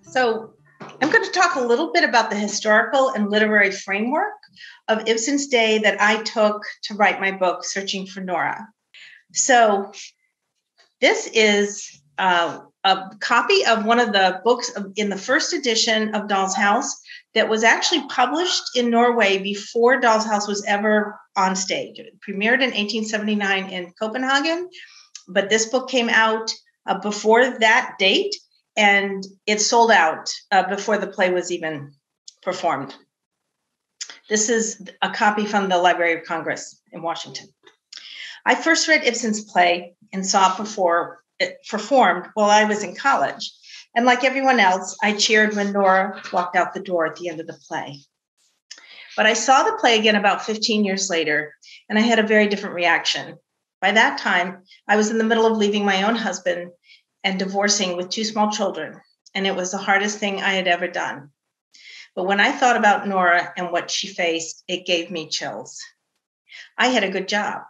So I'm going to talk a little bit about the historical and literary framework of Ibsen's day that I took to write my book, Searching for Nora. So this is a copy of one of the books in the first edition of Doll's House that was actually published in Norway before Doll's House was ever on stage. It premiered in 1879 in Copenhagen, but this book came out before that date, and it sold out before the play was even performed. This is a copy from the Library of Congress in Washington. I first read Ibsen's play and saw it performed while I was in college. And like everyone else, I cheered when Nora walked out the door at the end of the play. But I saw the play again about 15 years later, and I had a very different reaction. By that time, I was in the middle of leaving my own husband and divorcing with 2 small children, and it was the hardest thing I had ever done. But when I thought about Nora and what she faced, it gave me chills. I had a good job.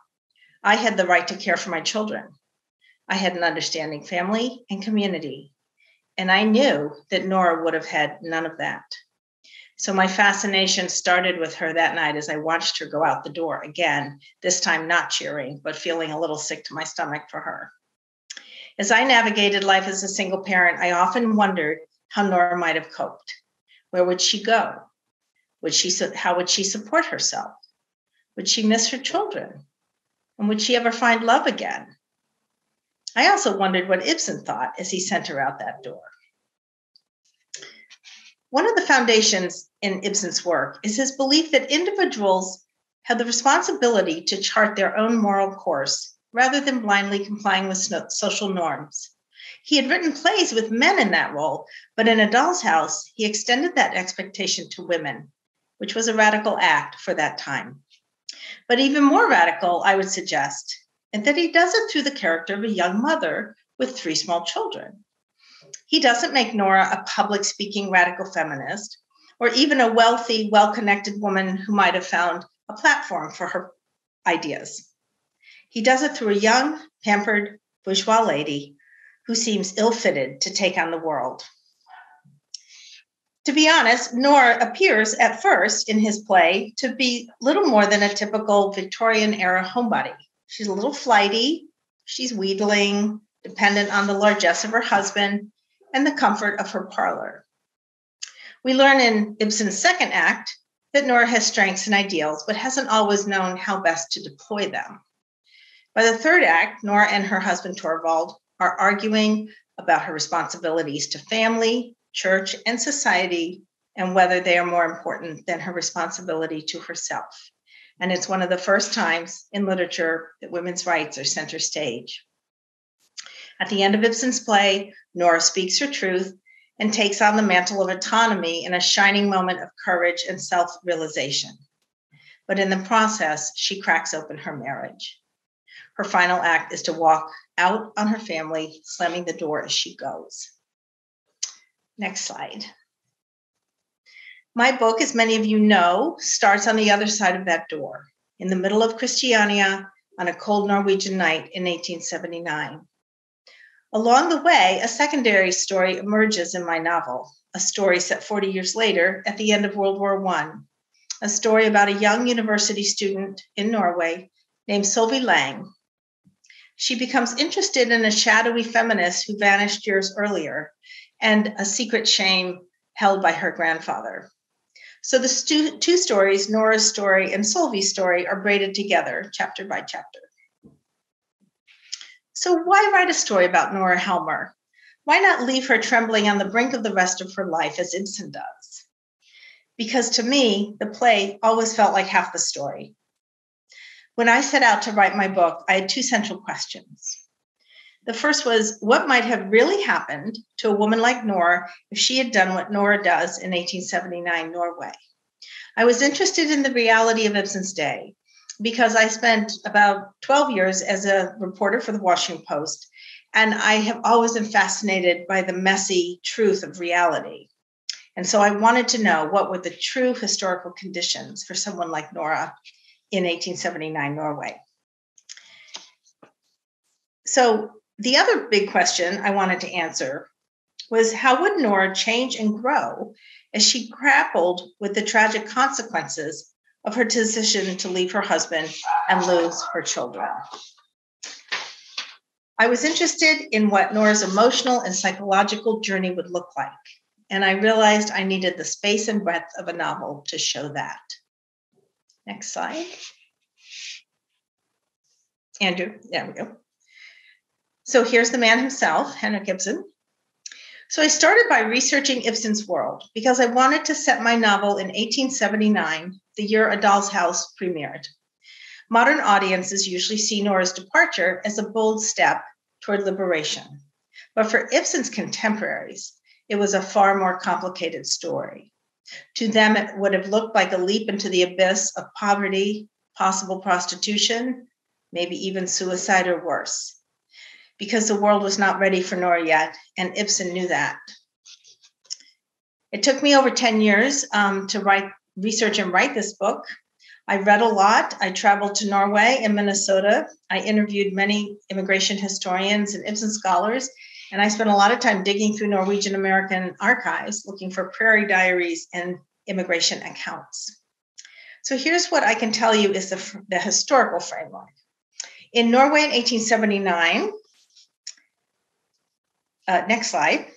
I had the right to care for my children. I had an understanding family and community, and I knew that Nora would have had none of that. So my fascination started with her that night as I watched her go out the door again, this time not cheering, but feeling a little sick to my stomach for her. As I navigated life as a single parent, I often wondered how Nora might have coped. Where would she go? How would she support herself? Would she miss her children? And would she ever find love again? I also wondered what Ibsen thought as he sent her out that door. One of the foundations in Ibsen's work is his belief that individuals have the responsibility to chart their own moral course rather than blindly complying with social norms. He had written plays with men in that role, but in A Doll's House, he extended that expectation to women, which was a radical act for that time. But even more radical, I would suggest, and that he does it through the character of a young mother with 3 small children. He doesn't make Nora a public-speaking radical feminist, or even a wealthy, well-connected woman who might have found a platform for her ideas. He does it through a young, pampered, bourgeois lady who seems ill-fitted to take on the world. To be honest, Nora appears at first in his play to be little more than a typical Victorian-era homebody. She's a little flighty, she's wheedling, dependent on the largesse of her husband and the comfort of her parlor. We learn in Ibsen's second act that Nora has strengths and ideals, but hasn't always known how best to deploy them. By the third act, Nora and her husband Torvald are arguing about her responsibilities to family, church, and society, and whether they are more important than her responsibility to herself. And it's one of the first times in literature that women's rights are center stage. At the end of Ibsen's play, Nora speaks her truth and takes on the mantle of autonomy in a shining moment of courage and self-realization. But in the process, she cracks open her marriage. Her final act is to walk out on her family, slamming the door as she goes. Next slide. My book, as many of you know, starts on the other side of that door, in the middle of Christiania on a cold Norwegian night in 1879. Along the way, a secondary story emerges in my novel, a story set 40 years later at the end of World War I, a story about a young university student in Norway named Solveig Lang. She becomes interested in a shadowy feminist who vanished years earlier and a secret shame held by her grandfather. So the 2 stories, Nora's story and Solveig's story, are braided together chapter by chapter. So why write a story about Nora Helmer? Why not leave her trembling on the brink of the rest of her life as Ibsen does? Because to me, the play always felt like half the story. When I set out to write my book, I had 2 central questions. The first was, what might have really happened to a woman like Nora if she had done what Nora does in 1879 Norway? I was interested in the reality of Ibsen's day because I spent about 12 years as a reporter for the Washington Post, and I have always been fascinated by the messy truth of reality. And so I wanted to know what were the true historical conditions for someone like Nora in 1879 Norway. So the other big question I wanted to answer was how would Nora change and grow as she grappled with the tragic consequences of her decision to leave her husband and lose her children. I was interested in what Nora's emotional and psychological journey would look like, and I realized I needed the space and breadth of a novel to show that. Next slide. Andrew, there we go. So here's the man himself, Henrik Ibsen. So I started by researching Ibsen's world because I wanted to set my novel in 1879, the year A Doll's House premiered. Modern audiences usually see Nora's departure as a bold step toward liberation. But for Ibsen's contemporaries, it was a far more complicated story. To them, it would have looked like a leap into the abyss of poverty, possible prostitution, maybe even suicide or worse, because the world was not ready for Nora yet, and Ibsen knew that. It took me over 10 years to research and write this book. I read a lot. I traveled to Norway and Minnesota. I interviewed many immigration historians and Ibsen scholars, and I spent a lot of time digging through Norwegian American archives, looking for prairie diaries and immigration accounts. So here's what I can tell you is the historical framework. In Norway in 1879, next slide,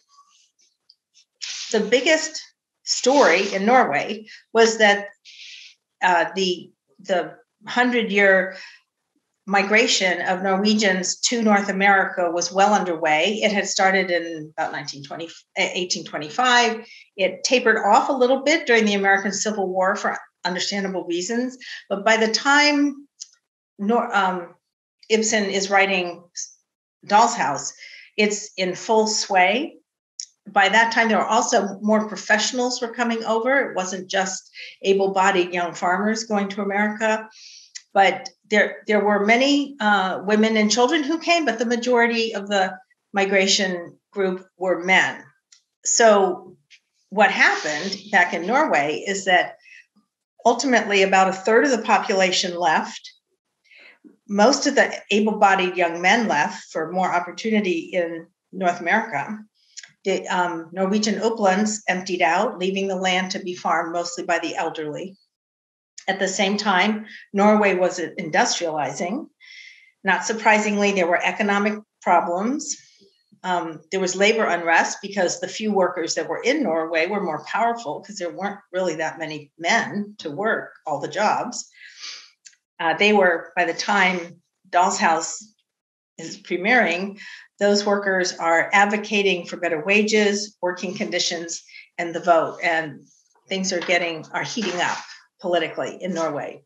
the biggest story in Norway was that the 100-year migration of Norwegians to North America was well underway. It had started in about 1825. It tapered off a little bit during the American Civil War for understandable reasons. But by the time Ibsen is writing Doll's House, it's in full sway. By that time, there were also more professionals were coming over. It wasn't just able-bodied young farmers going to America, but there were many women and children who came, but the majority of the migration group were men. So what happened back in Norway is that ultimately about a third of the population left. Most of the able-bodied young men left for more opportunity in North America. The Norwegian uplands emptied out, leaving the land to be farmed mostly by the elderly. At the same time, Norway was industrializing. Not surprisingly, there were economic problems. There was labor unrest because the few workers that were in Norway were more powerful because there weren't really that many men to work all the jobs. They were, by the time Doll's House is premiering, those workers are advocating for better wages, working conditions, and the vote. And things are heating up politically in Norway.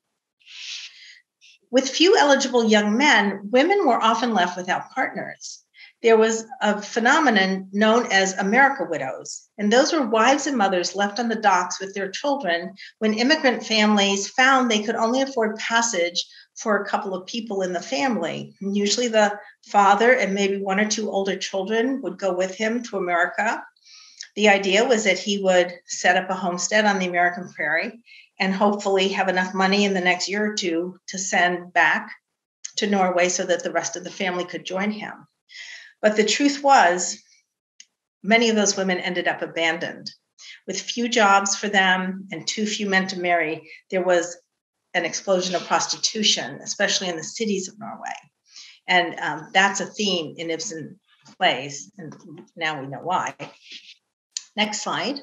With few eligible young men, women were often left without partners. There was a phenomenon known as America widows, and those were wives and mothers left on the docks with their children when immigrant families found they could only afford passage for a couple of people in the family. And usually the father and maybe one or two older children would go with him to America. The idea was that he would set up a homestead on the American prairie and hopefully have enough money in the next year or two to send back to Norway so that the rest of the family could join him. But the truth was, many of those women ended up abandoned. With few jobs for them and too few men to marry, there was an explosion of prostitution, especially in the cities of Norway. And that's a theme in Ibsen plays, and now we know why. Next slide.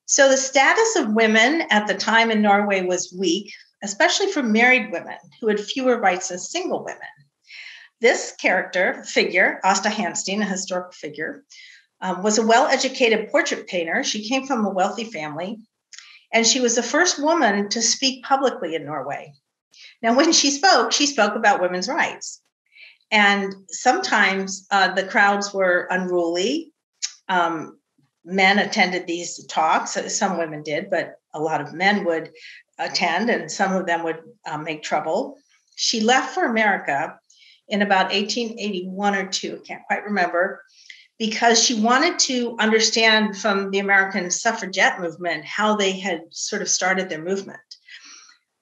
So the status of women at the time in Norway was weak, especially for married women who had fewer rights than single women. This figure, Asta Hanstein, a historical figure, was a well-educated portrait painter. She came from a wealthy family, and she was the first woman to speak publicly in Norway. Now, when she spoke about women's rights. And sometimes the crowds were unruly. Men attended these talks. Some women did, but a lot of men would attend, and some of them would make trouble. She left for America in about 1881 or 2, can't quite remember, because she wanted to understand from the American suffragette movement how they had sort of started their movement.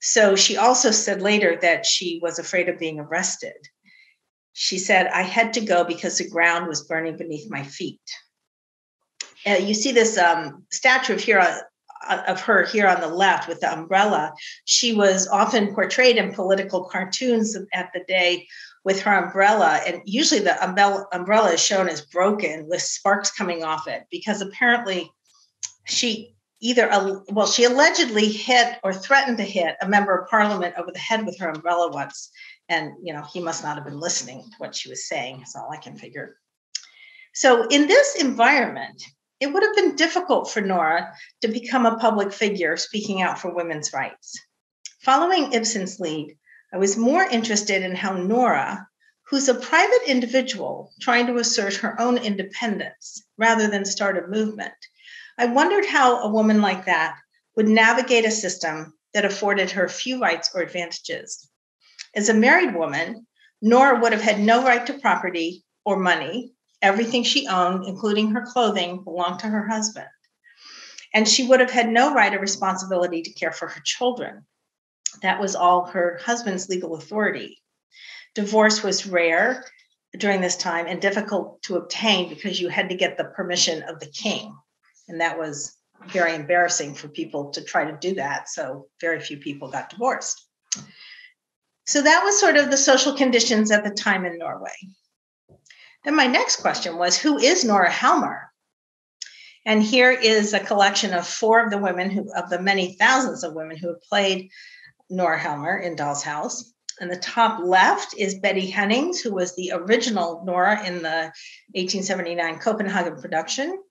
So she also said later that she was afraid of being arrested. She said, I had to go because the ground was burning beneath my feet. You see this statue of her here on the left with the umbrella. She was often portrayed in political cartoons at the day with her umbrella. And usually the umbrella is shown as broken with sparks coming off it, because apparently she allegedly hit or threatened to hit a member of parliament over the head with her umbrella once. And, he must not have been listening to what she was saying. That's all I can figure. So in this environment, it would have been difficult for Nora to become a public figure speaking out for women's rights. Following Ibsen's lead, I was more interested in how Nora, who's a private individual trying to assert her own independence rather than start a movement, I wondered how a woman like that would navigate a system that afforded her few rights or advantages. As a married woman, Nora would have had no right to property or money. Everything she owned, including her clothing, belonged to her husband. And she would have had no right or responsibility to care for her children. That was all her husband's legal authority. Divorce was rare during this time and difficult to obtain because you had to get the permission of the king. And that was very embarrassing for people to try to do that. So very few people got divorced. So that was sort of the social conditions at the time in Norway. Then my next question was, who is Nora Helmer? And here is a collection of 4 of the women of the many thousands of women who have played Nora Helmer in Doll's House. And the top left is Betty Hennings, who was the original Nora in the 1879 Copenhagen production.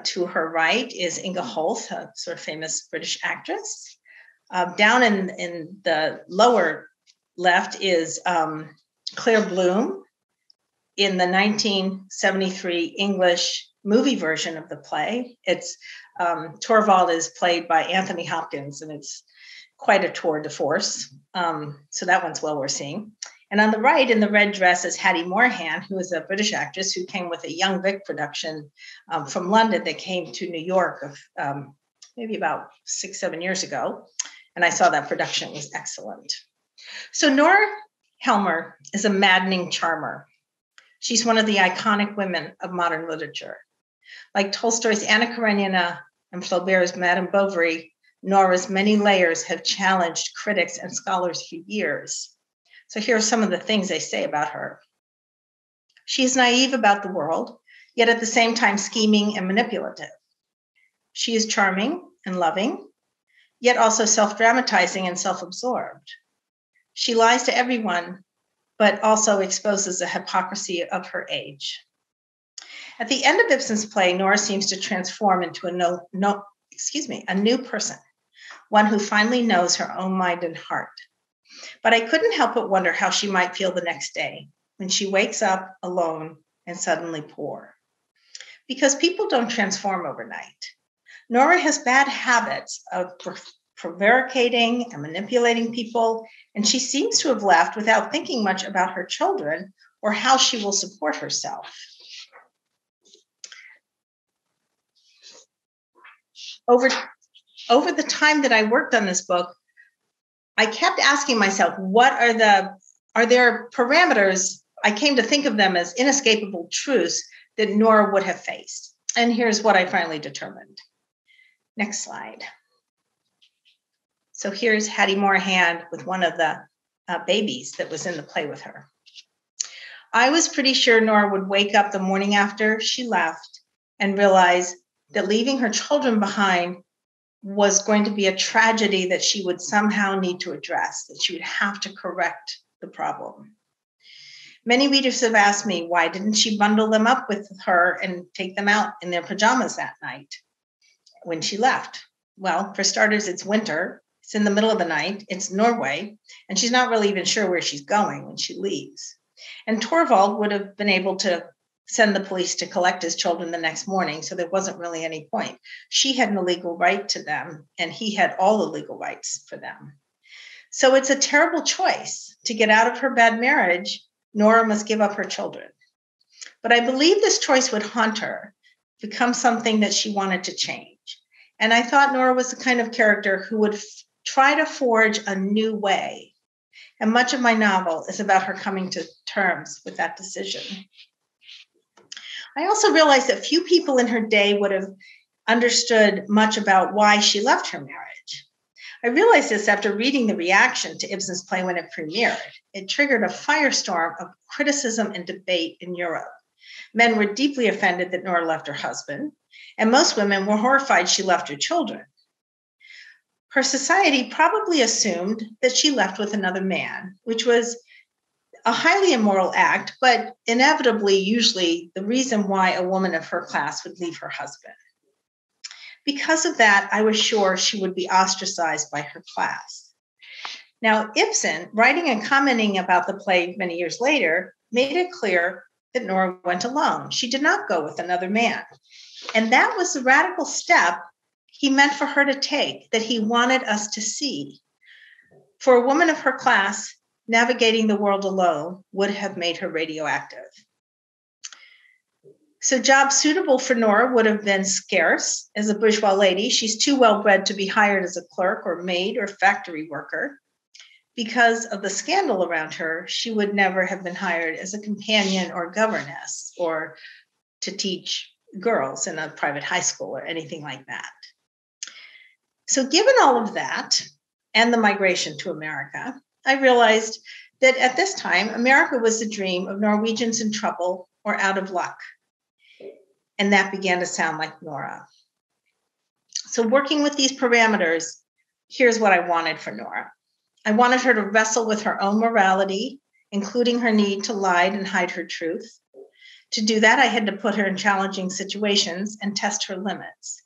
To her right is Inga Holt, a sort of famous British actress. Down in the lower left is Claire Bloom in the 1973 English movie version of the play. It's Torvald is played by Anthony Hopkins, and it's quite a tour de force. So that one's well worth seeing. And on the right, in the red dress, is Hattie Moorhan, who is a British actress who came with a Young Vic production from London that came to New York maybe about 6-7 years ago. And I saw that production. It was excellent. So Nora Helmer is a maddening charmer. She's one of the iconic women of modern literature. Like Tolstoy's Anna Karenina and Flaubert's Madame Bovary, Nora's many layers have challenged critics and scholars for years. So here are some of the things they say about her. She's naive about the world, yet at the same time scheming and manipulative. She is charming and loving, yet also self-dramatizing and self-absorbed. She lies to everyone, but also exposes the hypocrisy of her age. At the end of Ibsen's play, Nora seems to transform into a new person, one who finally knows her own mind and heart. But I couldn't help but wonder how she might feel the next day when she wakes up alone and suddenly poor. Because people don't transform overnight. Nora has bad habits of prevaricating and manipulating people, and she seems to have left without thinking much about her children or how she will support herself. Over the time that I worked on this book, I kept asking myself, are there parameters? I came to think of them as inescapable truths that Nora would have faced. And here's what I finally determined. Next slide. So here's Hattie Moorhan with one of the babies that was in the play with her. I was pretty sure Nora would wake up the morning after she left and realize that leaving her children behind was going to be a tragedy that she would somehow need to address, that she would have to correct the problem. Many readers have asked me, why didn't she bundle them up with her and take them out in their pajamas that night when she left? Well, for starters, it's winter. It's in the middle of the night. It's Norway. And she's not really even sure where she's going when she leaves. And Torvald would have been able to send the police to collect his children the next morning. So there wasn't really any point. She had no legal right to them, and he had all the legal rights for them. So it's a terrible choice. To get out of her bad marriage, Nora must give up her children. But I believe this choice would haunt her, become something that she wanted to change. And I thought Nora was the kind of character who would try to forge a new way. And much of my novel is about her coming to terms with that decision. I also realized that few people in her day would have understood much about why she left her marriage. I realized this after reading the reaction to Ibsen's play when it premiered. It triggered a firestorm of criticism and debate in Europe. Men were deeply offended that Nora left her husband, and most women were horrified she left her children. Her society probably assumed that she left with another man, which was a highly immoral act, but inevitably, usually, the reason why a woman of her class would leave her husband. Because of that, I was sure she would be ostracized by her class. Now, Ibsen, writing and commenting about the play many years later, made it clear that Nora went alone. She did not go with another man. And that was the radical step he meant for her to take, that he wanted us to see. For a woman of her class, navigating the world alone would have made her radioactive. So jobs suitable for Nora would have been scarce. As a bourgeois lady, she's too well-bred to be hired as a clerk or maid or factory worker. Because of the scandal around her, she would never have been hired as a companion or governess or to teach girls in a private high school or anything like that. So given all of that and the migration to America, I realized that at this time, America was the dream of Norwegians in trouble or out of luck. And that began to sound like Nora. So working with these parameters, here's what I wanted for Nora. I wanted her to wrestle with her own morality, including her need to lie and hide her truth. To do that, I had to put her in challenging situations and test her limits.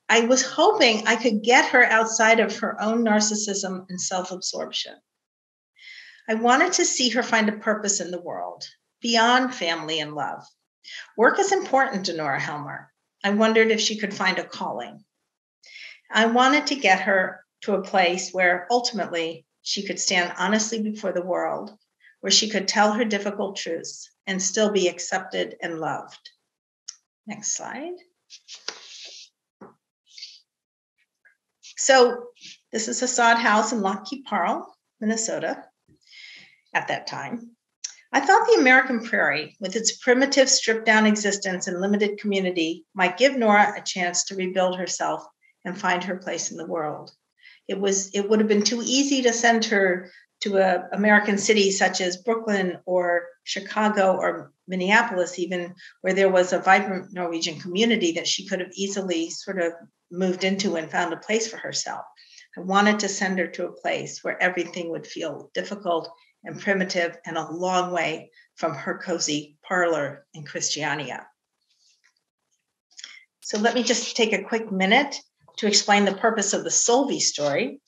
I was hoping I could get her outside of her own narcissism and self-absorption. I wanted to see her find a purpose in the world, beyond family and love. Work is important to Nora Helmer. I wondered if she could find a calling. I wanted to get her to a place where ultimately she could stand honestly before the world, where she could tell her difficult truths and still be accepted and loved. Next slide. So this is a sod house in Lockheed Parle, Minnesota, at that time. I thought the American prairie, with its primitive, stripped-down existence and limited community, might give Nora a chance to rebuild herself and find her place in the world. It would have been too easy to send her to an American city such as Brooklyn or Chicago or Minneapolis, even, where there was a vibrant Norwegian community that she could have easily sort of moved into and found a place for herself. I wanted to send her to a place where everything would feel difficult and primitive and a long way from her cozy parlor in Christiania. So let me just take a quick minute to explain the purpose of the Solvi story.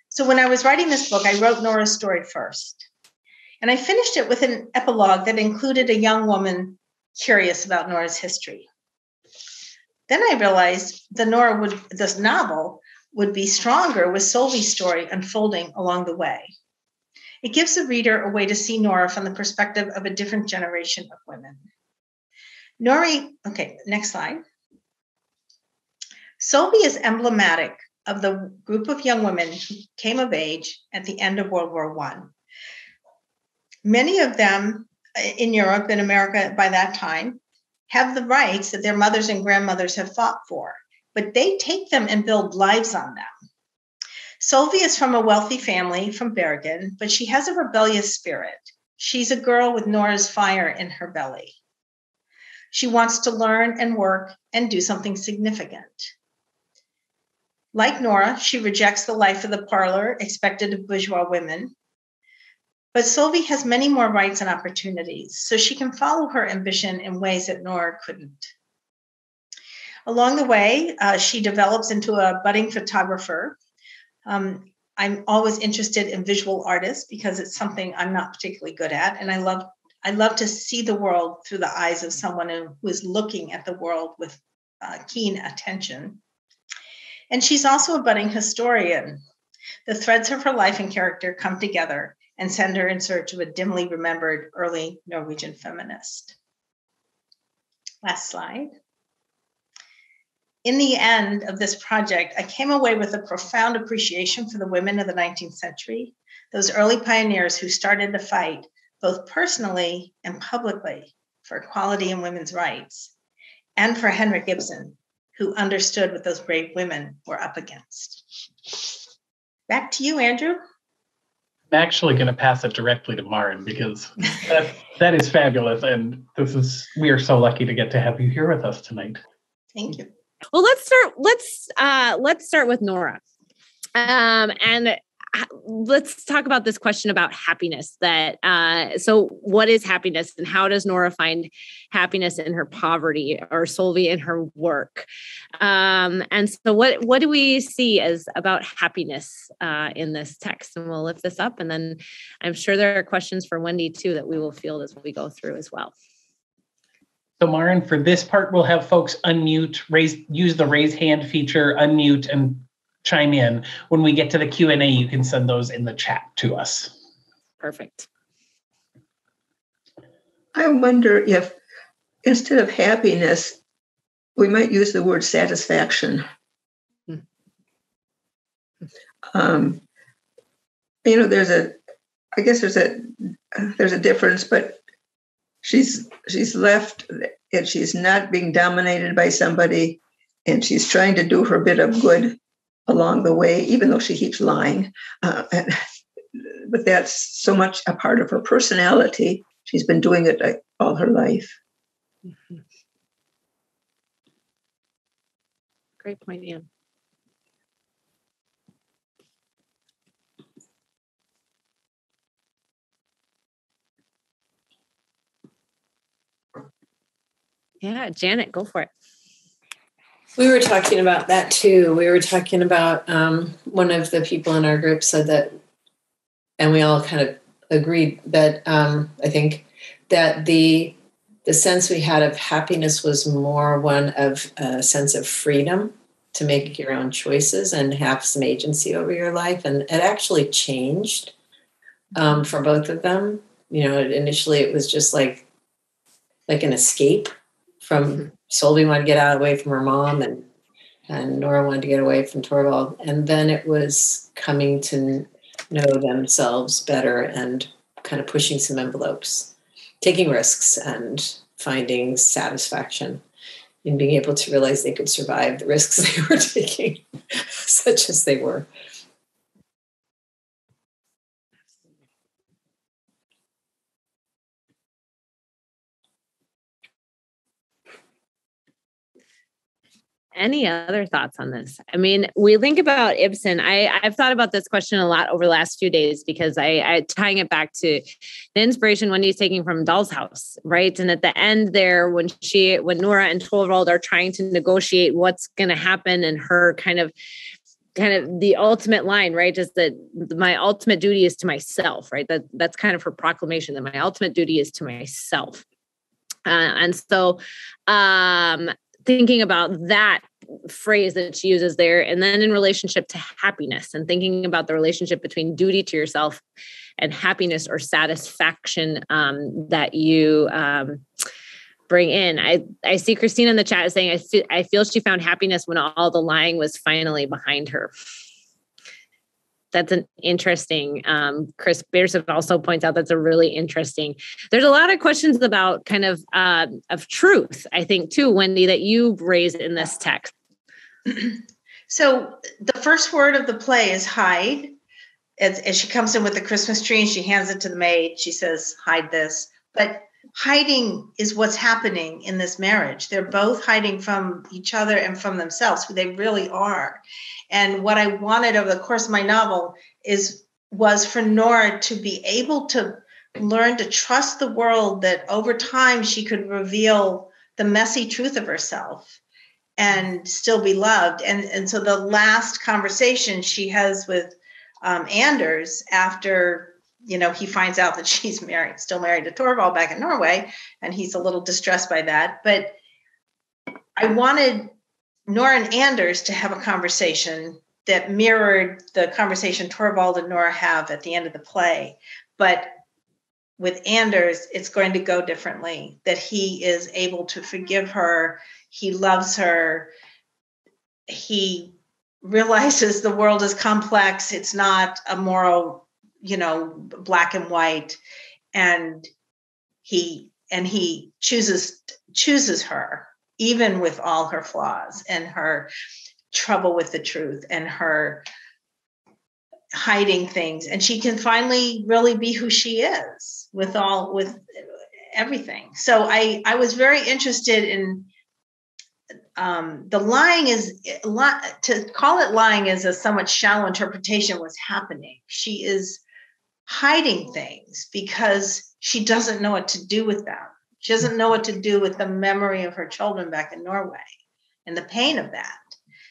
So when I was writing this book, I wrote Nora's story first. And I finished it with an epilogue that included a young woman curious about Nora's history. Then I realized this novel would be stronger with Solvi's story unfolding along the way. It gives the reader a way to see Nora from the perspective of a different generation of women. Next slide. Solvi is emblematic of the group of young women who came of age at the end of World War I. Many of them in Europe and America by that time have the rights that their mothers and grandmothers have fought for, but they take them and build lives on them. Solvi is from a wealthy family from Bergen, but she has a rebellious spirit. She's a girl with Nora's fire in her belly. She wants to learn and work and do something significant. Like Nora, she rejects the life of the parlor expected of bourgeois women. But Solvi has many more rights and opportunities, so she can follow her ambition in ways that Nora couldn't. Along the way, she develops into a budding photographer. I'm always interested in visual artists because it's something I'm not particularly good at. And I love to see the world through the eyes of someone who is looking at the world with keen attention. And she's also a budding historian. The threads of her life and character come together and send her in search of a dimly remembered early Norwegian feminist. Last slide. In the end of this project, I came away with a profound appreciation for the women of the 19th century, those early pioneers who started the fight, both personally and publicly, for equality and women's rights, and for Henrik Ibsen, who understood what those brave women were up against. Back to you, Andrew. I'm actually going to pass it directly to Maren because that is fabulous, and we are so lucky to get to have you here with us tonight. Thank you. Well, let's start with Nora, and let's talk about this question about happiness. So what is happiness, and how does Nora find happiness in her poverty, or Solveig in her work? And so what do we see as about happiness in this text? And we'll lift this up, and then I'm sure there are questions for Wendy too that we will field as we go through as well. So Maren, for this part, we'll have folks unmute, use the raise hand feature, unmute, and chime in. When we get to the Q&A, you can send those in the chat to us. Perfect. I wonder if instead of happiness, we might use the word satisfaction. There's a difference, but she's left and she's not being dominated by somebody, and she's trying to do her bit of good along the way, even though she keeps lying. But that's so much a part of her personality. She's been doing it all her life. Mm-hmm. Great point, Anne. Yeah, Janet, go for it. We were talking about that too. We were talking about one of the people in our group said that, and we all kind of agreed that I think that the sense we had of happiness was more one of a sense of freedom to make your own choices and have some agency over your life. And it actually changed for both of them. Initially it was just like an escape from Solveig wanted to get away from her mom, and Nora wanted to get away from Torvald. And then it was coming to know themselves better and kind of pushing some envelopes, taking risks and finding satisfaction in being able to realize they could survive the risks they were taking, such as they were. Any other thoughts on this? I mean, we think about Ibsen. I've thought about this question a lot over the last few days because I tying it back to the inspiration Wendy's taking from Doll's House, right? And at the end there, when Nora and Torvald are trying to negotiate what's going to happen, and her kind of the ultimate line, right, is that my ultimate duty is to myself, right? That's kind of her proclamation, that my ultimate duty is to myself. And so, thinking about that phrase that she uses there, and then in relationship to happiness, and thinking about the relationship between duty to yourself and happiness or satisfaction that you bring in. I see Christina in the chat saying, I feel she found happiness when all the lying was finally behind her. That's an interesting, Chris Beerson also points out that's a really interesting. There's a lot of questions about kind of truth, I think, too, Wendy, that you raised in this text. So the first word of the play is hide. As she comes in with the Christmas tree and she hands it to the maid, she says, hide this. But hiding is what's happening in this marriage. They're both hiding from each other and from themselves, who they really are. And what I wanted over the course of my novel was for Nora to be able to learn to trust the world, that over time she could reveal the messy truth of herself and still be loved. And so the last conversation she has with Anders after, he finds out that she's still married to Torvald back in Norway, and he's a little distressed by that. But I wanted Nora and Anders to have a conversation that mirrored the conversation Torvald and Nora have at the end of the play. But with Anders, it's going to go differently, that he is able to forgive her. He loves her. He realizes the world is complex. It's not a moral, black and white, and he chooses her, even with all her flaws and her trouble with the truth and her hiding things, and she can finally really be who she is with everything. So I was very interested in the lying is a lot. To call it lying is a somewhat shallow interpretation of what's happening. She is hiding things because she doesn't know what to do with them. She doesn't know what to do with the memory of her children back in Norway and the pain of that.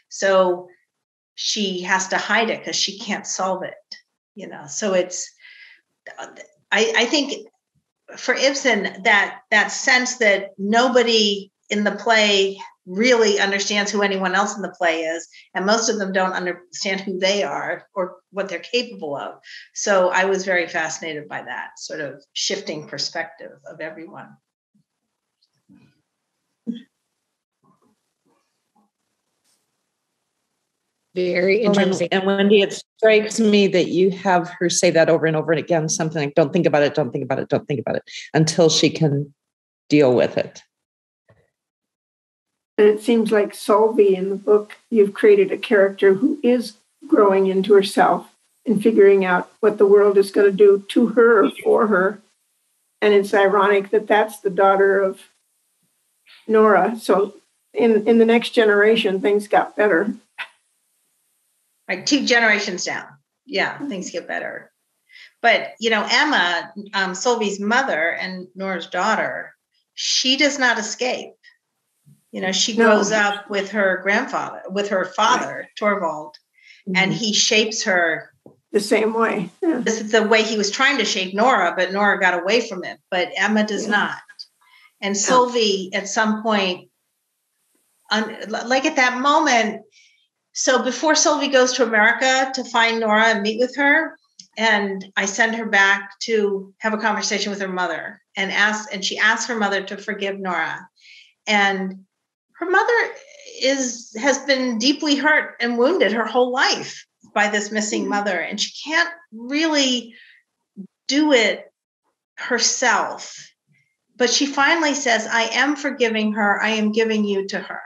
So she has to hide it because she can't solve it, So it's, I think for Ibsen, that sense that nobody in the play really understands who anyone else in the play is, and most of them don't understand who they are or what they're capable of. So I was very fascinated by that sort of shifting perspective of everyone. Very interesting. And Wendy, it strikes me that you have her say that over and over and again, something like, don't think about it, don't think about it, don't think about it, until she can deal with it. And it seems like Solvi in the book, you've created a character who is growing into herself and figuring out what the world is going to do to her or for her. And it's ironic that that's the daughter of Nora. So in the next generation, things got better. Right, 2 generations down. Yeah, things get better. But, Emma, Solvi's mother and Nora's daughter, she does not escape. She grows up with her grandfather, with her father, Torvald, and he shapes her the same way. Yeah. This is the way he was trying to shape Nora, but Nora got away from it. But Emma does not. And Solvi, at some point, like at that moment, so before Solvi goes to America to find Nora and meet with her, and I send her back to have a conversation with her mother and she asks her mother to forgive Nora. And her mother has been deeply hurt and wounded her whole life by this missing mother. And she can't really do it herself. But she finally says, I am forgiving her. I am giving you to her.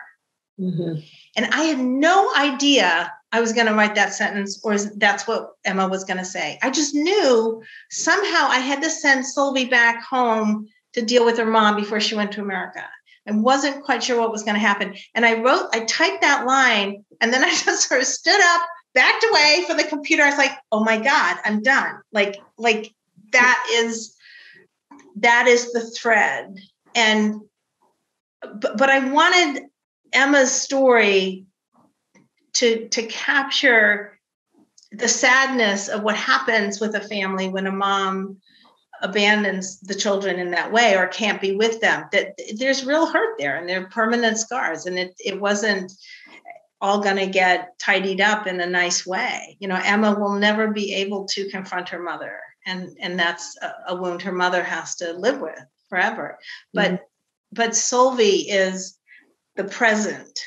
Mm-hmm. And I had no idea I was going to write that sentence or that's what Emma was going to say. I just knew somehow I had to send Solvi back home to deal with her mom before she went to America. I wasn't quite sure what was going to happen. And I typed that line, and then I just sort of stood up, backed away from the computer. I was like, oh my God, I'm done. Like that is the thread. But I wanted Emma's story to capture the sadness of what happens with a family when a mom abandons the children in that way or can't be with them. That there's real hurt there and there are permanent scars, and it wasn't all going to get tidied up in a nice way. Emma will never be able to confront her mother, and that's a wound her mother has to live with forever. But Solvi is the present.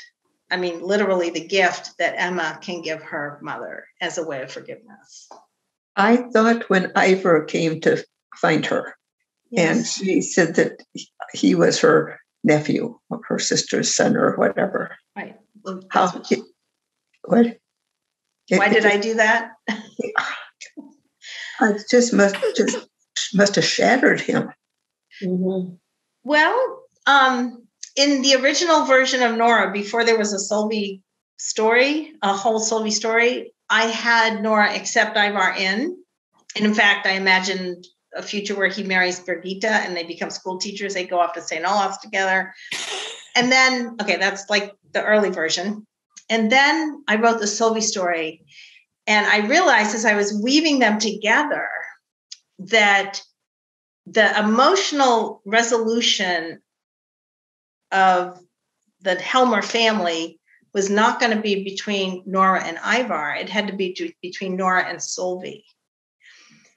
I mean, literally the gift that Emma can give her mother as a way of forgiveness. I thought when Ivor came to find her, yes. And she said that he was her nephew or her sister's son or whatever. Right. What? Why did I do that? It just must have shattered him. Mm-hmm. Well, in the original version of Nora, before there was a Solvi story, a whole Solvi story, I had Nora accept Ivar in. And in fact, I imagined a future where he marries Birgitta and they become school teachers. They go off to St. Olaf's together. And then, that's like the early version. And then I wrote the Solvi story. And I realized as I was weaving them together that the emotional resolution of the Helmer family was not going to be between Nora and Ivar. It had to be between Nora and Solvi.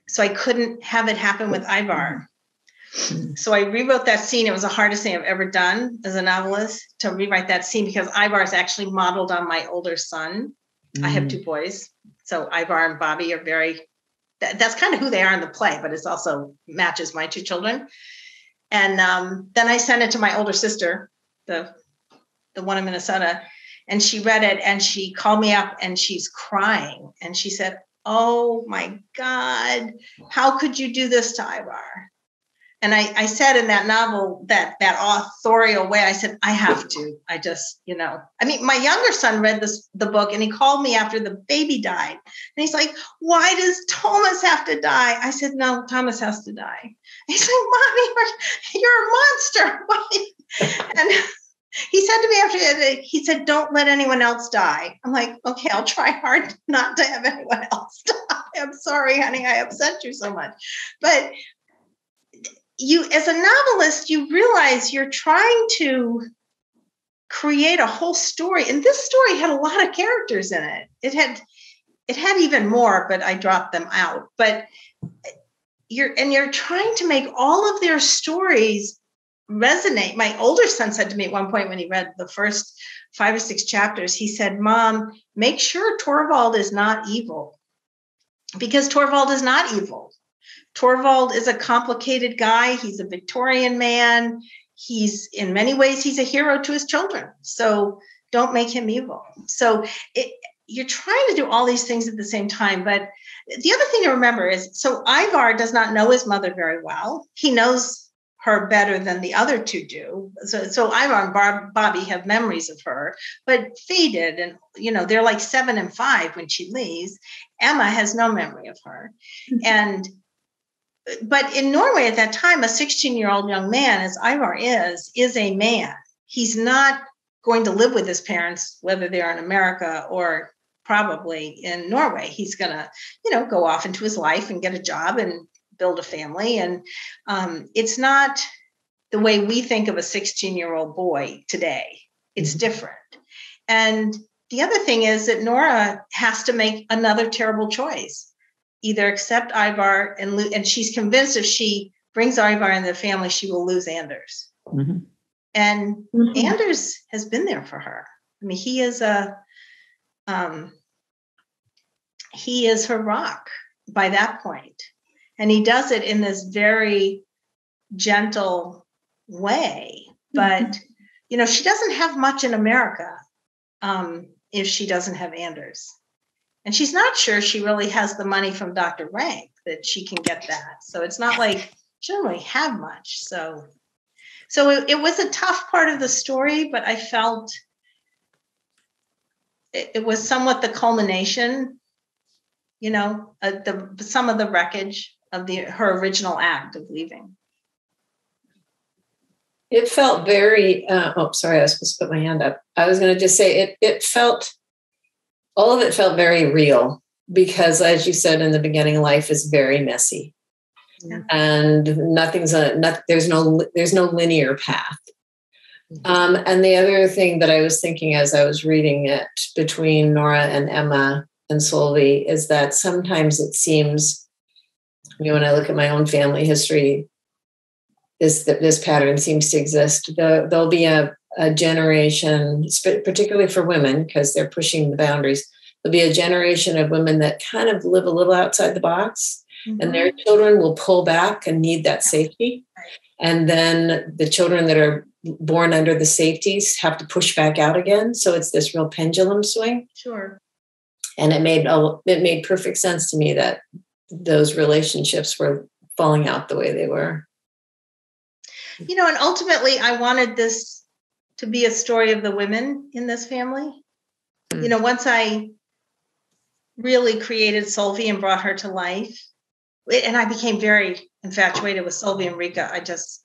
So I couldn't have it happen with Ivar. So I rewrote that scene. It was the hardest thing I've ever done as a novelist, to rewrite that scene, because Ivar is actually modeled on my older son. I have 2 boys. So Ivar and Bobby are very that's kind of who they are in the play, but it's also matches my two children. And then I sent it to my older sister, the one in Minnesota, and she read it and she called me up and she's crying. And she said, "Oh my God, how could you do this to Ivar?" And I said in that novel, that authorial way, I said, I have to. I just, I mean, my younger son read the book and he called me after the baby died. And he's like, "Why does Thomas have to die?" I said, "No, Thomas has to die." He's like, "Mommy, you're a monster." And he said to me after that, he said, "Don't let anyone else die." I'm like, "Okay, I'll try hard not to have anyone else die. I'm sorry, honey, I upset you so much." But you, as a novelist, you realize you're trying to create a whole story. And this story had a lot of characters in it. It had even more, but I dropped them out. But you're trying to make all of their stories resonate. My older son said to me at one point when he read the first 5 or 6 chapters, he said, "Mom, make sure Torvald is not evil." Because Torvald is not evil. Torvald is a complicated guy. He's a Victorian man. In many ways, he's a hero to his children. So don't make him evil. So you're trying to do all these things at the same time. But the other thing to remember is, so Ivar does not know his mother very well. He knows her better than the other two do. So Ivar and Bobby have memories of her, but faded. And, they're like 7 and 5 when she leaves. Emma has no memory of her. But in Norway at that time, a 16-year-old young man, as Ivar is a man. He's not going to live with his parents, whether they're in America or probably in Norway. He's going to, go off into his life and get a job and build a family. And it's not the way we think of a 16-year-old boy today. It's different. And the other thing is that Nora has to make another terrible choice. Either accept Ivar and she's convinced if she brings Ivar in the family, she will lose Anders. Mm-hmm. And Anders has been there for her. I mean, he is her rock by that point. And he does it in this very gentle way. But, she doesn't have much in America if she doesn't have Anders. And she's not sure she really has the money from Dr. Rank that she can get that. So it's not like she doesn't really have much. So it was a tough part of the story, but I felt it was somewhat the culmination, some of the wreckage of her original act of leaving. It felt very, sorry, I was supposed to put my hand up. I was going to just say all of it felt very real because, as you said in the beginning, life is very messy, and there's no linear path. And the other thing that I was thinking as I was reading it between Nora and Emma and Solveig is that sometimes it seems, when I look at my own family history, this pattern seems to exist. There'll be a generation, particularly for women, because they're pushing the boundaries. There'll be a generation of women that kind of live a little outside the box, and their children will pull back and need that safety. And then the children that are born under the safeties have to push back out again. So it's this real pendulum swing. Sure. And it made perfect sense to me that those relationships were falling out the way they were. And ultimately I wanted this to be a story of the women in this family. Once I really created Solveig and brought her to life, and I became very infatuated with Solveig and Rika. I just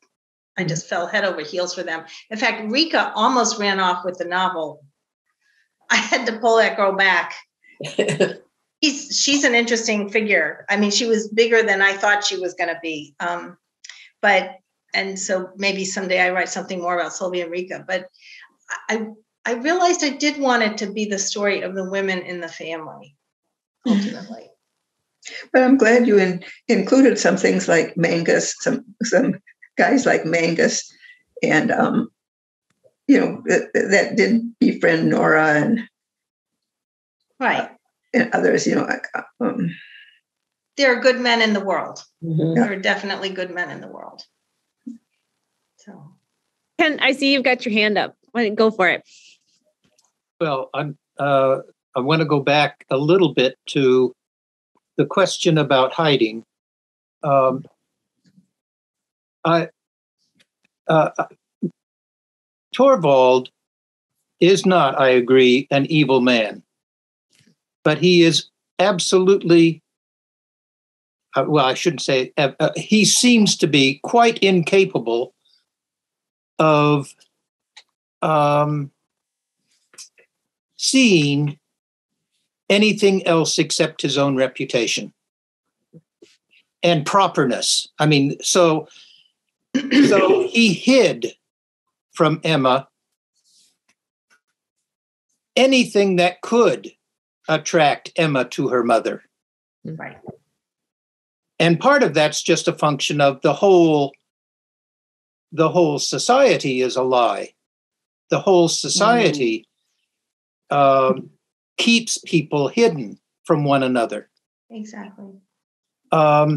fell head over heels for them. In fact, Rika almost ran off with the novel. I had to pull that girl back. She's an interesting figure. I mean, she was bigger than I thought she was going to be. And so maybe someday I write something more about Solveig and Rika. But I realized I did want it to be the story of the women in the family, ultimately. But I'm glad you included some things like Mangus, some guys like Mangus, and that did befriend Nora and right, and others. there are good men in the world. Mhm. There are definitely good men in the world. So, Ken, I see you've got your hand up. Go for it. Well, I want to go back a little bit to the question about hiding. Torvald is not, I agree, an evil man, but he is absolutely, well, I shouldn't say, he seems to be quite incapable of seeing anything else except his own reputation and properness. I mean, so he hid from Emma anything that could attract Emma to her mother. right. And part of that's just a function of the whole society is a lie. The whole society keeps people hidden from one another. Exactly. So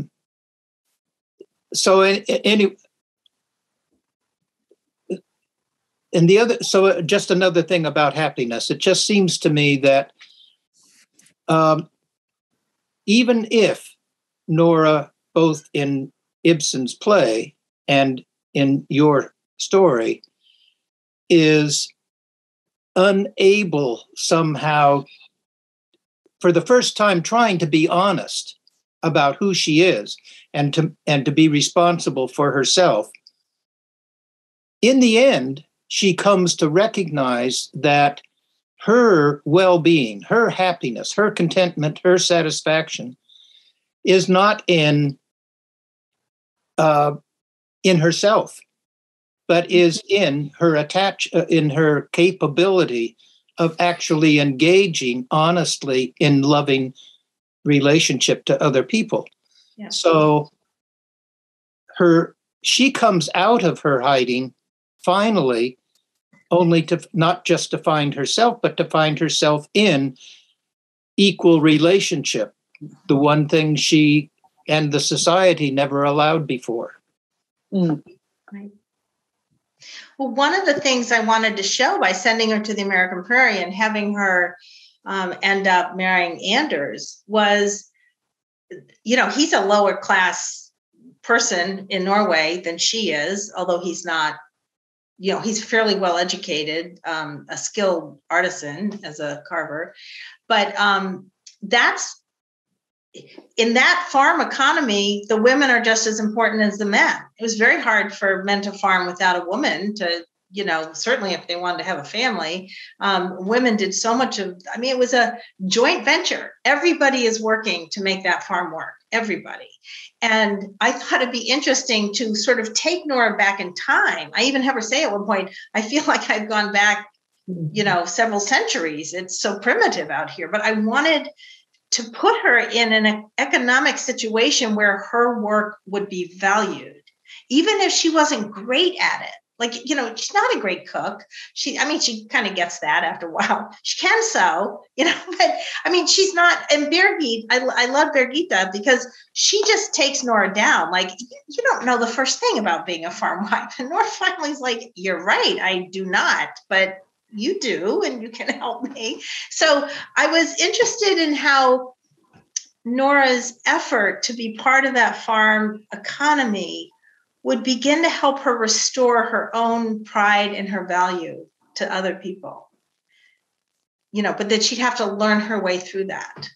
just another thing about happiness, it just seems to me that even if Nora, both in Ibsen's play and in your story, is unable somehow, for the first time, trying to be honest about who she is and to be responsible for herself, in the end, she comes to recognize that her well-being, her happiness, her contentment, her satisfaction is not in herself, but is in her in her capability of actually engaging honestly in loving relationship to other people. Yeah. So she comes out of her hiding finally only to not just to find herself, but to find herself in equal relationship, the one thing she and the society never allowed before. Right. Well, one of the things I wanted to show by sending her to the American Prairie and having her end up marrying Anders was, he's a lower class person in Norway than she is, although he's not, he's fairly well educated, a skilled artisan as a carver. But that's, in that farm economy, the women are just as important as the men. It was very hard for men to farm without a woman to, certainly if they wanted to have a family. Women did so much it was a joint venture. Everybody is working to make that farm work, everybody. And I thought it'd be interesting to sort of take Nora back in time. I even have her say at one point, I feel like I've gone back, several centuries. It's so primitive out here, but I wanted to put her in an economic situation where her work would be valued, even if she wasn't great at it. Like, she's not a great cook. She kind of gets that after a while. She can sew, but she's not. And Birgit, I love Birgitta because she just takes Nora down. Like, you don't know the first thing about being a farm wife. And Nora finally's like, you're right, I do not, but you do, and you can help me. So I was interested in how Nora's effort to be part of that farm economy would begin to help her restore her own pride and her value to other people, but that she'd have to learn her way through that.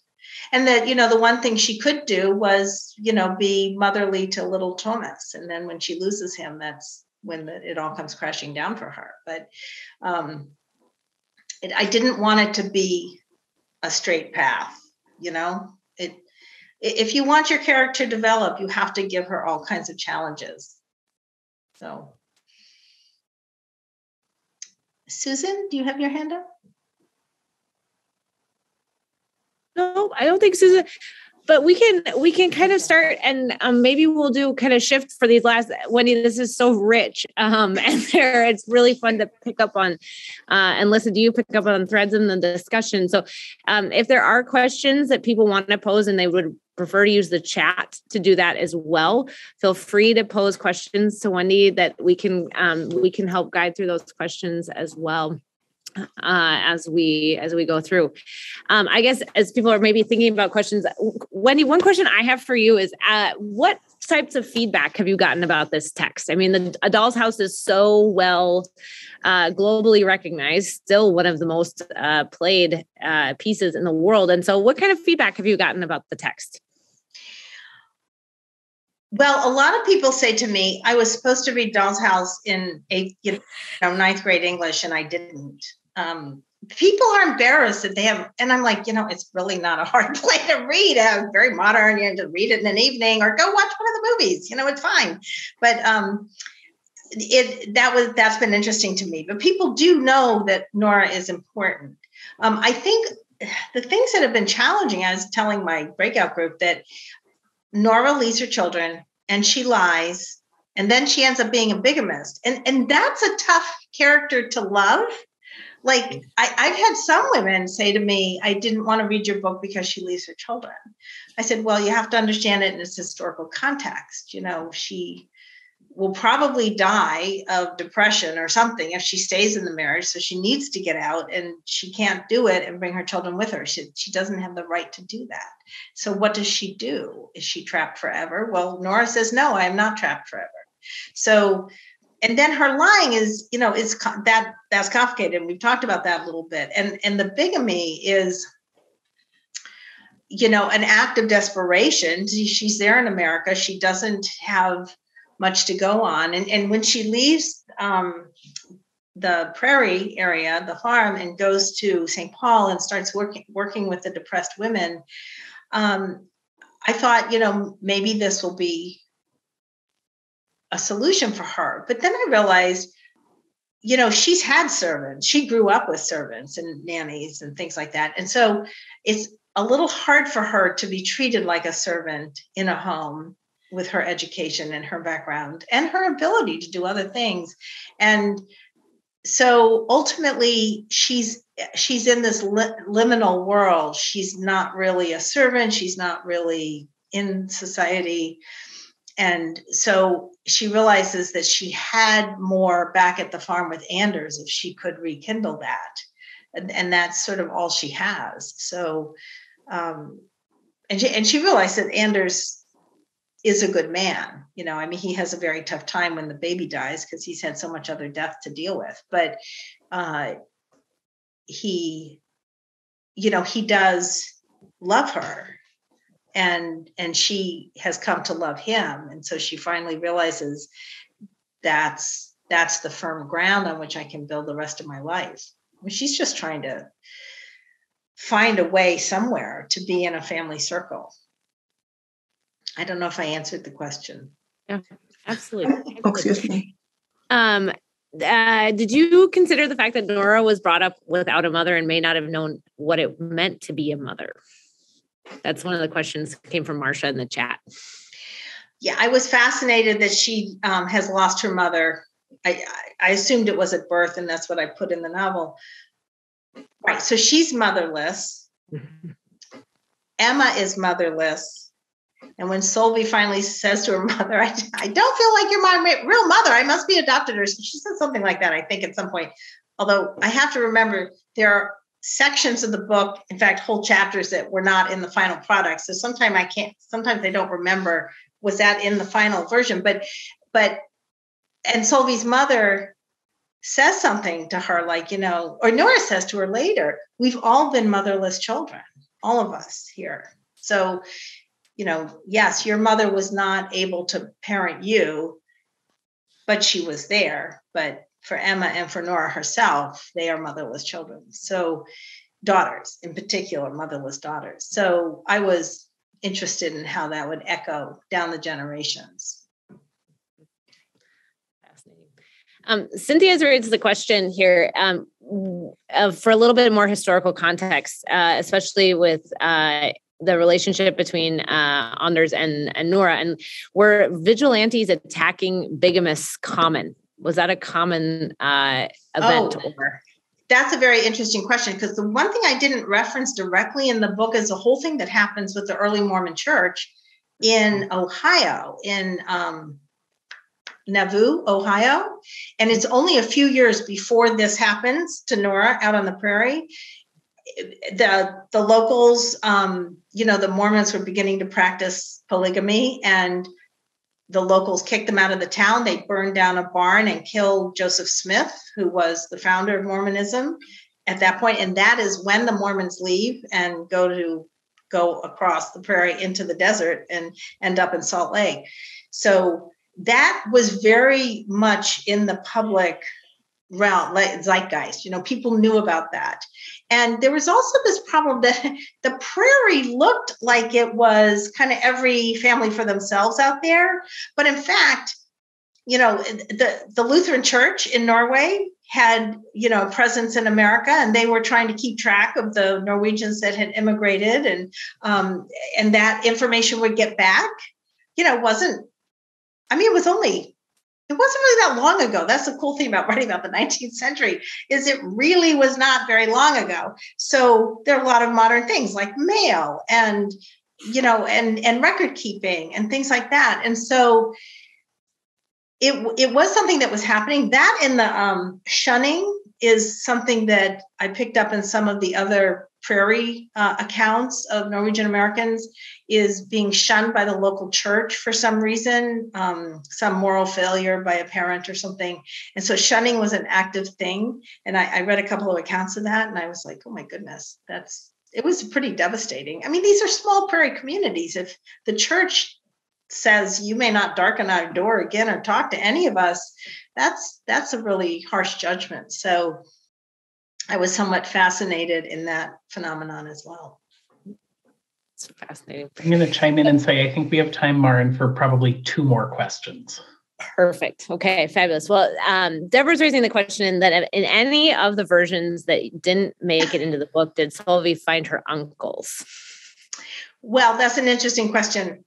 And that, the one thing she could do was, be motherly to little Thomas. And then when she loses him, that's when it all comes crashing down for her. But I didn't want it to be a straight path, if you want your character to develop, you have to give her all kinds of challenges. So, Susan, do you have your hand up? No, I don't think Susan. But we can kind of start, and maybe we'll do kind of shift for these last. Wendy, this is so rich, and it's really fun to pick up on and listen to you pick up on threads in the discussion. So, if there are questions that people want to pose and they would prefer to use the chat to do that as well. Feel free to pose questions to Wendy that we can help guide through those questions as well. As we go through. I guess as people are maybe thinking about questions, Wendy, one question I have for you is what types of feedback have you gotten about this text? I mean, A Doll's House is so well globally recognized, still one of the most played pieces in the world. And so what kind of feedback have you gotten about the text? Well, a lot of people say to me, I was supposed to read Doll's House in ninth grade English, and I didn't. People are embarrassed that they have, and I'm like, it's really not a hard play to read. Very modern. You have to read it in an evening or go watch one of the movies. It's fine. But that's been interesting to me. But people do know that Nora is important. I think the things that have been challenging, I was telling my breakout group that Nora leaves her children and she lies, and then she ends up being a bigamist. And that's a tough character to love. Like I've had some women say to me, I didn't want to read your book because she leaves her children. I said, well, you have to understand it in its historical context. She will probably die of depression or something if she stays in the marriage. So she needs to get out, and she can't do it and bring her children with her. She doesn't have the right to do that. So what does she do? Is she trapped forever? Well, Nora says, no, I am not trapped forever. So, and then her lying is, that's complicated. And we've talked about that a little bit. And the bigamy is, an act of desperation. She's there in America. She doesn't have much to go on. And when she leaves the prairie area, the farm, and goes to St. Paul and starts working with the depressed women, I thought, maybe this will be a solution for her. But then I realized, she's had servants. She grew up with servants and nannies and things like that. And so it's a little hard for her to be treated like a servant in a home with her education and her background and her ability to do other things. And so ultimately she's in this liminal world. She's not really a servant. She's not really in society. And so she realizes that she had more back at the farm with Anders if she could rekindle that. And that's sort of all she has. So, and she realized that Anders is a good man. He has a very tough time when the baby dies because he's had so much other death to deal with. But he does love her. And she has come to love him. And so she finally realizes that's the firm ground on which I can build the rest of my life. She's just trying to find a way somewhere to be in a family circle. I don't know if I answered the question. Yeah, absolutely. Oh, excuse me. Did you consider the fact that Nora was brought up without a mother and may not have known what it meant to be a mother? That's one of the questions that came from Marcia in the chat. Yeah, I was fascinated that she has lost her mother. I assumed it was at birth, and that's what I put in the novel. Right, so she's motherless. Emma is motherless. And when Solveig finally says to her mother, I don't feel like you're my real mother. I must be adopted her. So she said something like that, I think, at some point. Although I have to remember there are sections of the book, in fact, whole chapters that were not in the final product. So sometimes I don't remember, was that in the final version? But and Solveig's mother says something to her like, or Nora says to her later, we've all been motherless children, all of us here. So, yes, your mother was not able to parent you, but she was there. But for Emma and for Nora herself, they are motherless children. So daughters, in particular, motherless daughters. So I was interested in how that would echo down the generations. Fascinating. Cynthia's raised the question here for a little bit more historical context, especially with the relationship between Anders and Nora. And were vigilantes attacking bigamists common? Was that a common event? That's a very interesting question, because the one thing I didn't reference directly in the book is the whole thing that happens with the early Mormon church in Ohio, in Nauvoo, Ohio. And it's only a few years before this happens to Nora out on the prairie. The locals, the Mormons were beginning to practice polygamy, and the locals kicked them out of the town. They burned down a barn and killed Joseph Smith, who was the founder of Mormonism at that point. And that is when the Mormons leave and go across the prairie into the desert and end up in Salt Lake. So that was very much in the public realm, like zeitgeist. People knew about that. And there was also this problem that the prairie looked like it was kind of every family for themselves out there. But in fact, the Lutheran Church in Norway had, a presence in America, and they were trying to keep track of the Norwegians that had immigrated, and that information would get back. It wasn't really that long ago. That's the cool thing about writing about the 19th century, is it really was not very long ago. So there are a lot of modern things like mail and, and record keeping and things like that. And so it was something that was happening. That in the shunning is something that I picked up in some of the other prairie accounts of Norwegian Americans, is being shunned by the local church for some reason, some moral failure by a parent or something. And so shunning was an active thing. And I read a couple of accounts of that, and I was like, oh my goodness, it was pretty devastating. I mean, these are small prairie communities. If the church says you may not darken our door again or talk to any of us, that's a really harsh judgment. So I was somewhat fascinated in that phenomenon as well. It's fascinating. I'm going to chime in and say, I think we have time, Maren, for probably 2 more questions. Perfect. Okay, fabulous. Well, Deborah's raising the question that in any of the versions that didn't make it into the book, did Solveig find her uncles? Well, that's an interesting question,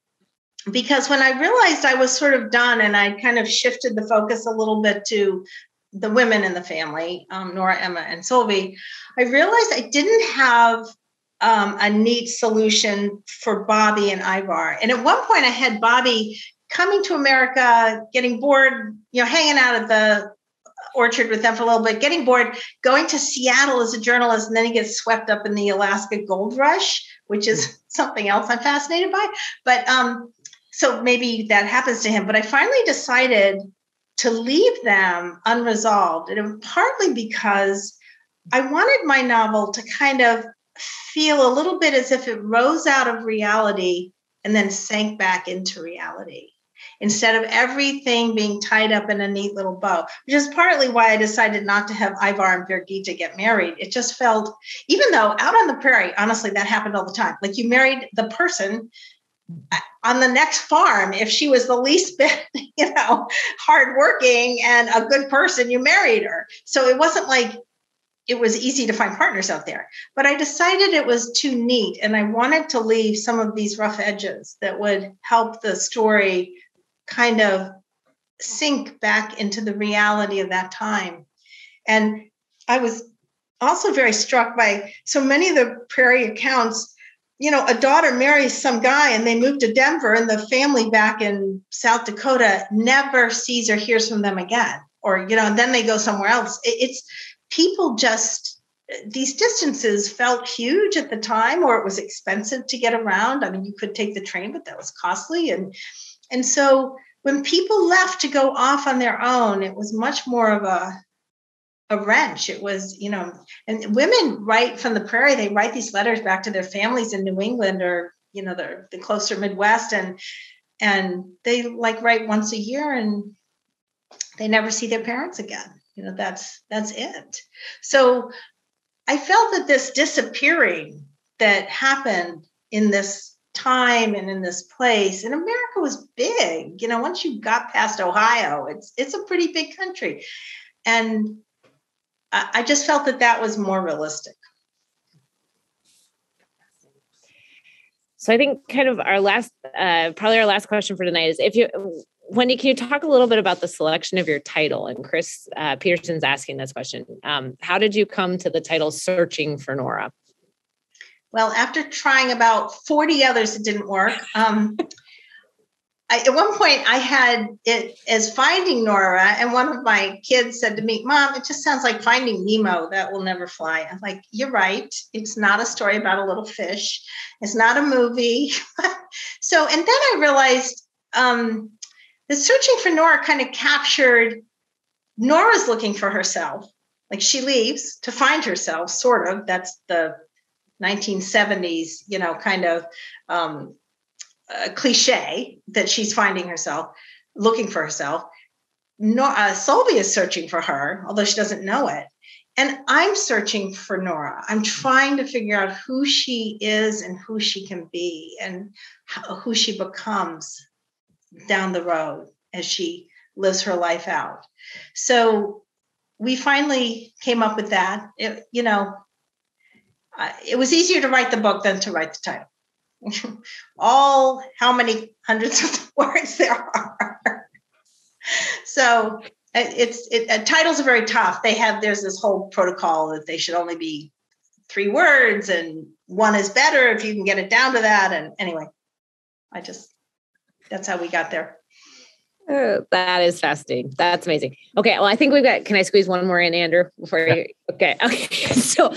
because when I realized I was sort of done and I kind of shifted the focus a little bit to the women in the family, Nora, Emma, and Solveig, I realized I didn't have a neat solution for Bobby and Ivar. And at one point I had Bobby coming to America, getting bored, hanging out at the orchard with them for a little bit, getting bored, going to Seattle as a journalist, and then he gets swept up in the Alaska gold rush, which is something else I'm fascinated by. But so maybe that happens to him. But I finally decided to leave them unresolved. And it was partly because I wanted my novel to kind of feel a little bit as if it rose out of reality and then sank back into reality, instead of everything being tied up in a neat little bow, which is partly why I decided not to have Ivar and Birgitte get married. It just felt, even though out on the prairie, honestly, that happened all the time. Like, you married the person on the next farm. If she was the least bit, hardworking and a good person, you married her. So it wasn't like it was easy to find partners out there. But I decided it was too neat, and I wanted to leave some of these rough edges that would help the story kind of sink back into the reality of that time. And I was also very struck by so many of the prairie accounts. A daughter marries some guy and they move to Denver, and the family back in South Dakota never sees or hears from them again. Or, and then they go somewhere else. It's people just, these distances felt huge at the time, or it was expensive to get around. I mean, you could take the train, but that was costly. And so when people left to go off on their own, it was much more of a wrench. It was, and women write from the prairie, they write these letters back to their families in New England or, the closer Midwest, and they write once a year and they never see their parents again. That's it. So I felt that this disappearing that happened in this time and in this place, and America was big. Once you got past Ohio, it's a pretty big country. And I just felt that was more realistic. So I think kind of probably our last question for tonight is Wendy, can you talk a little bit about the selection of your title? And Chris Peterson's asking this question. How did you come to the title Searching for Nora? Well, after trying about 40 others, it didn't work. At one point, I had it as Finding Nora, and one of my kids said to me, "Mom, it just sounds like Finding Nemo. That will never fly." I'm like, "You're right. It's not a story about a little fish. It's not a movie." So, and then I realized the Searching for Nora kind of captured Nora's looking for herself. Like, she leaves to find herself, sort of. That's the 1970s, kind of cliche that she's finding herself, looking for herself. Solveig is searching for her, although she doesn't know it. And I'm searching for Nora. I'm trying to figure out who she is and who she can be and who she becomes down the road as she lives her life out. So we finally came up with that. It was easier to write the book than to write the title. How many hundreds of words there are. So titles are very tough. There's this whole protocol that they should only be 3 words, and one is better if you can get it down to that. And anyway, that's how we got there. Oh, that is fascinating. That's amazing. Okay. Well, I think can I squeeze one more in, Andrew, before you? Okay. So,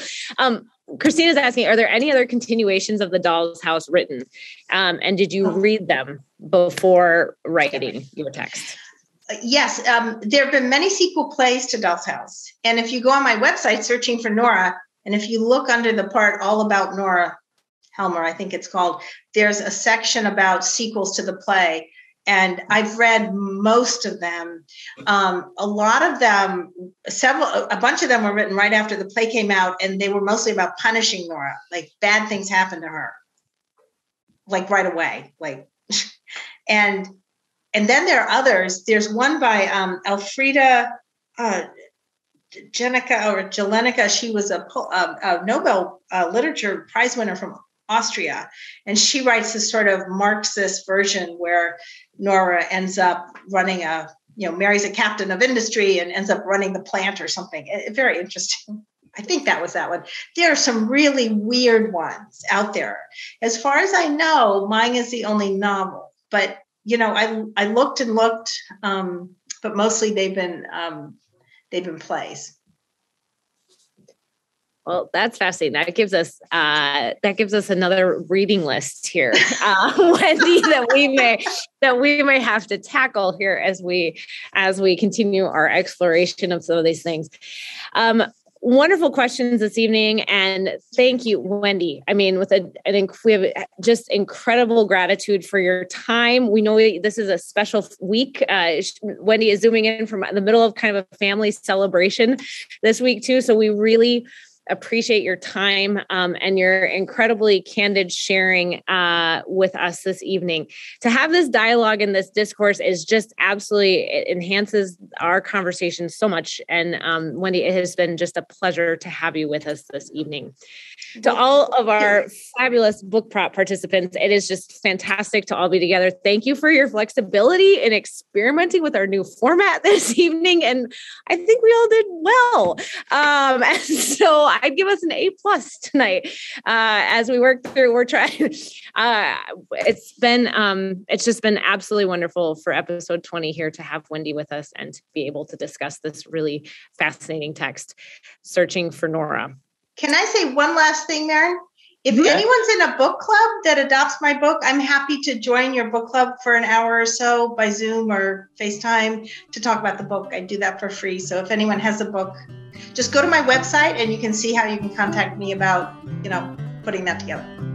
Christina's asking, are there any other continuations of The Doll's House written? And did you read them before writing your text? Yes. There have been many sequel plays to Doll's House. And if you go on my website, Searching for Nora, and if you look under the part all about Nora Helmer, I think it's called, there's a section about sequels to the play. And I've read most of them. A lot of them, a bunch of them were written right after the play came out, and they were mostly about punishing Nora. Like, bad things happened to her, like right away. And then there are others. There's one by Elfriede Jelinek. She was a Nobel Literature Prize winner from Austria. And she writes this sort of Marxist version where Nora ends up running marries a captain of industry and ends up running the plant or something. Very interesting. I think that was that one. There are some really weird ones out there. As far as I know, mine is the only novel. But, I looked and looked, but mostly they've been plays. Well, that's fascinating. That gives us another reading list here, Wendy, that we may have to tackle here as we continue our exploration of some of these things. Wonderful questions this evening, and thank you, Wendy. I mean, we have just incredible gratitude for your time. We know this is a special week. Wendy is zooming in from the middle of kind of a family celebration this week too, so we really appreciate your time and your incredibly candid sharing with us this evening. To have this dialogue and this discourse is just absolutely, it enhances our conversation so much. And Wendy, it has been just a pleasure to have you with us this evening. To all of our fabulous Bokprat participants, it is just fantastic to all be together. Thank you for your flexibility in experimenting with our new format this evening. And I think we all did well. And so I'd give us an A+ tonight as we work through. We're trying. It's just been absolutely wonderful for episode 20 here to have Wendy with us and to be able to discuss this really fascinating text, Searching for Nora. Can I say one last thing, Maren? If anyone's in a book club that adopts my book, I'm happy to join your book club for an hour or so by Zoom or FaceTime to talk about the book. I do that for free. So if anyone has a book, just go to my website and you can see how you can contact me about, putting that together.